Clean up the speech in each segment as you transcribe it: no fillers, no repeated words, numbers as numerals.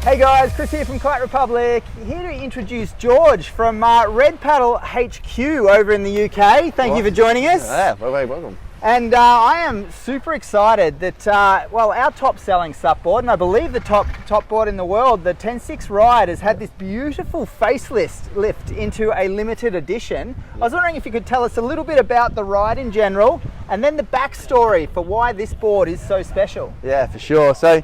Hey guys, Chris here from Kite Republic, here to introduce George from Red Paddle HQ over in the UK. Thank you for joining us. Yeah, very welcome. And I am super excited that, well, our top selling SUP board, and I believe the top board in the world, the 10.6 Ride, has had this beautiful facelift into a limited edition. I was wondering if you could tell us a little bit about the ride in general, and then the backstory for why this board is so special. Yeah, for sure. So,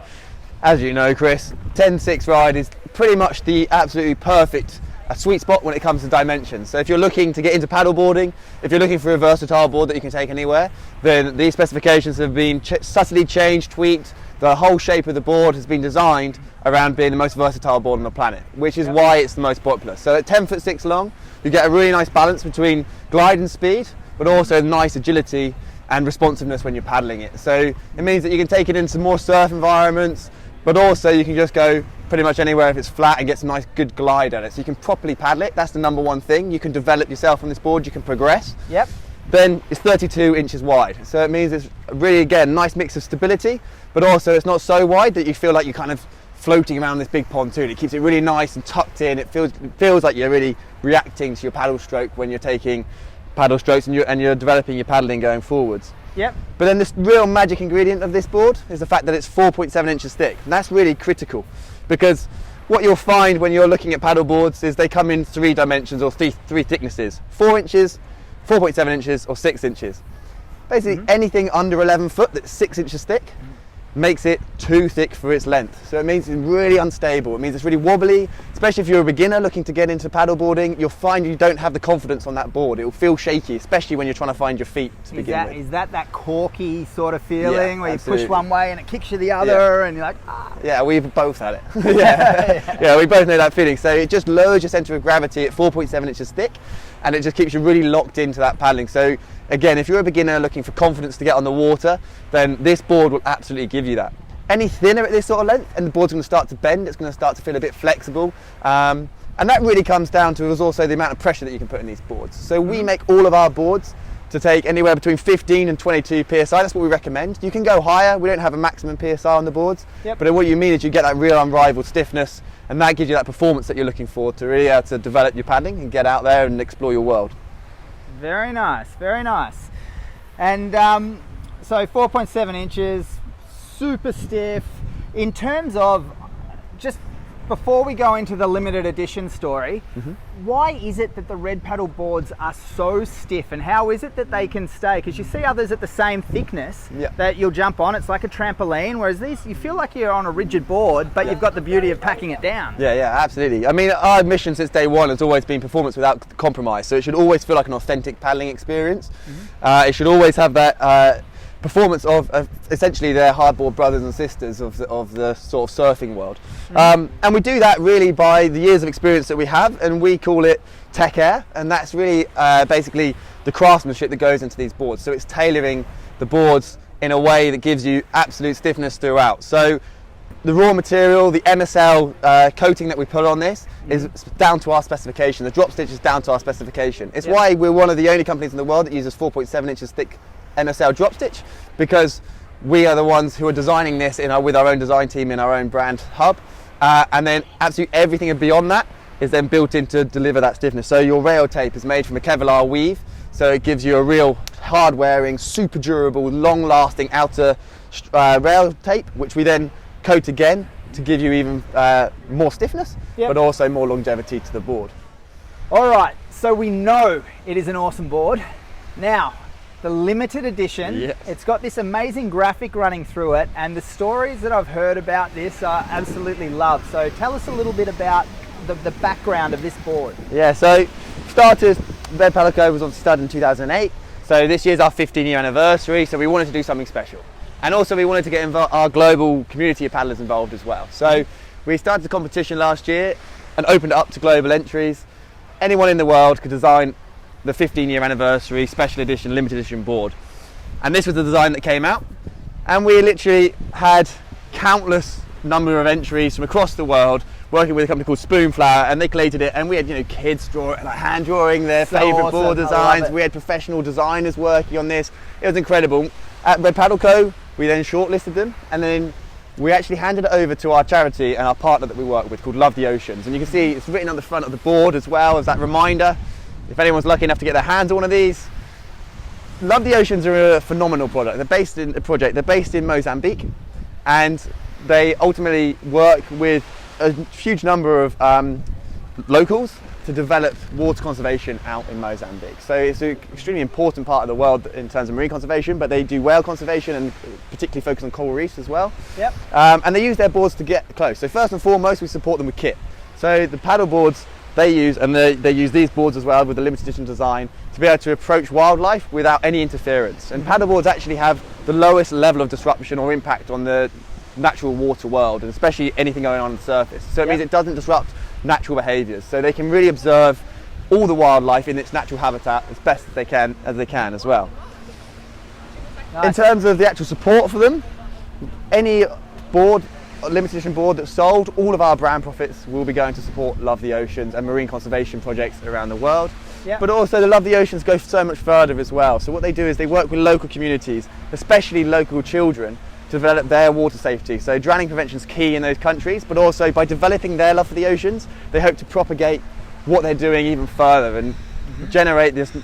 as you know, Chris, 10.6 Ride is pretty much the absolutely perfect sweet spot when it comes to dimensions. So if you're looking to get into paddleboarding, if you're looking for a versatile board that you can take anywhere, then these specifications have been subtly changed, tweaked. The whole shape of the board has been designed around being the most versatile board on the planet, which is why it's the most popular. So at 10'6" long, you get a really nice balance between glide and speed, but also nice agility and responsiveness when you're paddling it. So it means that you can take it into more surf environments, but also you can just go pretty much anywhere if it's flat and get some nice good glide on it. So you can properly paddle it. That's the number one thing. You can develop yourself on this board, you can progress. Yep. Then it's 32 inches wide. So it means it's really, again, nice mix of stability, but also it's not so wide that you feel like you're kind of floating around this big pontoon. It keeps it really nice and tucked in. It feels like you're really reacting to your paddle stroke when you're taking paddle strokes and you're developing your paddling going forwards. Yep. But then this real magic ingredient of this board is the fact that it's 4.7 inches thick. And that's really critical, because what you'll find when you're looking at paddle boards is they come in three dimensions or three thicknesses: 4 inches, 4.7 inches, or 6 inches. Basically anything under 11 foot that's 6 inches thick makes it too thick for its length. So it means it's really unstable. It means it's really wobbly, especially if you're a beginner looking to get into paddleboarding. You'll find you don't have the confidence on that board. It will feel shaky, especially when you're trying to find your feet to begin with. Is that corky sort of feeling where absolutely. you push one way and it kicks you the other and you're like, ah. Yeah, we've both had it. yeah, we both know that feeling. So it just lowers your centre of gravity at 4.7 inches thick, and it just keeps you really locked into that paddling. So again, if you're a beginner looking for confidence to get on the water, then this board will absolutely give you that. Any thinner at this sort of length and the board's going to start to bend, it's going to start to feel a bit flexible. And that really comes down to also the amount of pressure that you can put in these boards. So we make all of our boards to take anywhere between 15 and 22 PSI. That's what we recommend. You can go higher. We don't have a maximum PSI on the boards, but what you mean is you get that real unrivaled stiffness, and that gives you that performance that you're looking for to really to develop your paddling and get out there and explore your world. Very nice, very nice. And so 4.7 inches, super stiff. In terms of, just before we go into the limited edition story, why is it that the Red Paddle boards are so stiff, and how is it that they can stay? Because you see others at the same thickness that you'll jump on, it's like a trampoline, whereas these, you feel like you're on a rigid board, but you've got the beauty of packing it down. Yeah, absolutely. I mean, our mission since day one has always been performance without compromise, so it should always feel like an authentic paddling experience. It should always have that performance of essentially their hardboard brothers and sisters of the sort of surfing world. And we do that really by the years of experience that we have, and we call it Tech Air, and that's really basically the craftsmanship that goes into these boards. So it's tailoring the boards in a way that gives you absolute stiffness throughout. So the raw material, the MSL coating that we put on this is down to our specification. The drop stitch is down to our specification. It's why we're one of the only companies in the world that uses 4.7 inches thick MSL drop stitch, because we are the ones who are designing this with our own design team in our own brand hub, and then absolutely everything beyond that is then built in to deliver that stiffness. So your rail tape is made from a Kevlar weave, so it gives you a real hard wearing, super durable, long lasting outer rail tape, which we then coat again to give you even more stiffness, but also more longevity to the board. All right, so we know it is an awesome board. Now, the limited edition, it's got this amazing graphic running through it, and the stories that I've heard about this are absolutely loved. So tell us a little bit about the background of this board. Yeah, so starters, Red Paddle Co was on stud in 2008, so this year's our 15-year anniversary, so we wanted to do something special. And also we wanted to get our global community of paddlers involved as well. So we started the competition last year and opened it up to global entries. Anyone in the world could design the 15-year anniversary special edition limited edition board, and this was the design that came out, and we literally had countless number of entries from across the world working with a company called Spoonflower, and they collated it, and we had kids hand drawing their favourite board designs. We had professional designers working on this. It was incredible. At Red Paddle Co we then shortlisted them, and then we actually handed it over to our charity and our partner that we work with called Love the Oceans. And you can see it's written on the front of the board as well as that reminder. If anyone's lucky enough to get their hands on one of these, Love the Oceans are a phenomenal product. They're based in Mozambique, and they ultimately work with a huge number of locals to develop water conservation out in Mozambique. So it's an extremely important part of the world in terms of marine conservation, but they do whale conservation and particularly focus on coral reefs as well. Yep. And they use their boards to get close. So first and foremost, we support them with kit. So the paddle boards they use, and they use these boards as well with the limited edition design to be able to approach wildlife without any interference. And paddle boards actually have the lowest level of disruption or impact on the natural water world, and especially anything going on the surface. So it means it doesn't disrupt natural behaviours. So they can really observe all the wildlife in its natural habitat as best as they can as well. Nice. In terms of the actual support for them, any board, limited edition board that's sold, all of our brand profits will be going to support Love the Oceans and marine conservation projects around the world. Yep. But also the Love the Oceans go so much further as well. So what they do is they work with local communities, especially local children, to develop their water safety. So drowning prevention is key in those countries, but also by developing their love for the oceans, they hope to propagate what they're doing even further and generate this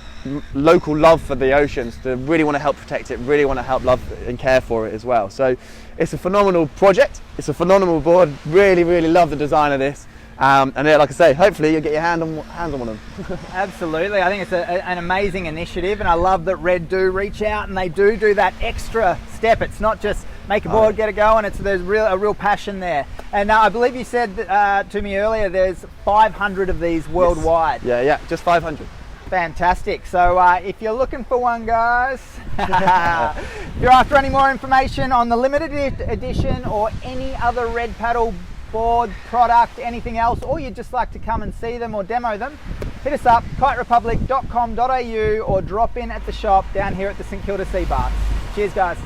local love for the oceans, to really want to help protect it, really want to help love and care for it as well. So it's a phenomenal project, it's a phenomenal board, really love the design of this. And yeah, like I say, hopefully you'll get your hands on one of them. Absolutely, I think it's an amazing initiative, and I love that Red do reach out and they do that extra step. It's not just make a board, get it going. There's a real passion there. And I believe you said to me earlier, there's 500 of these worldwide. Yes. Yeah, just 500. Fantastic. So if you're looking for one, guys, if you're after any more information on the limited edition or any other Red Paddle board, product, anything else, or you'd just like to come and see them or demo them, hit us up, kiterepublic.com.au, or drop in at the shop down here at the St Kilda Sea Baths. Cheers, guys.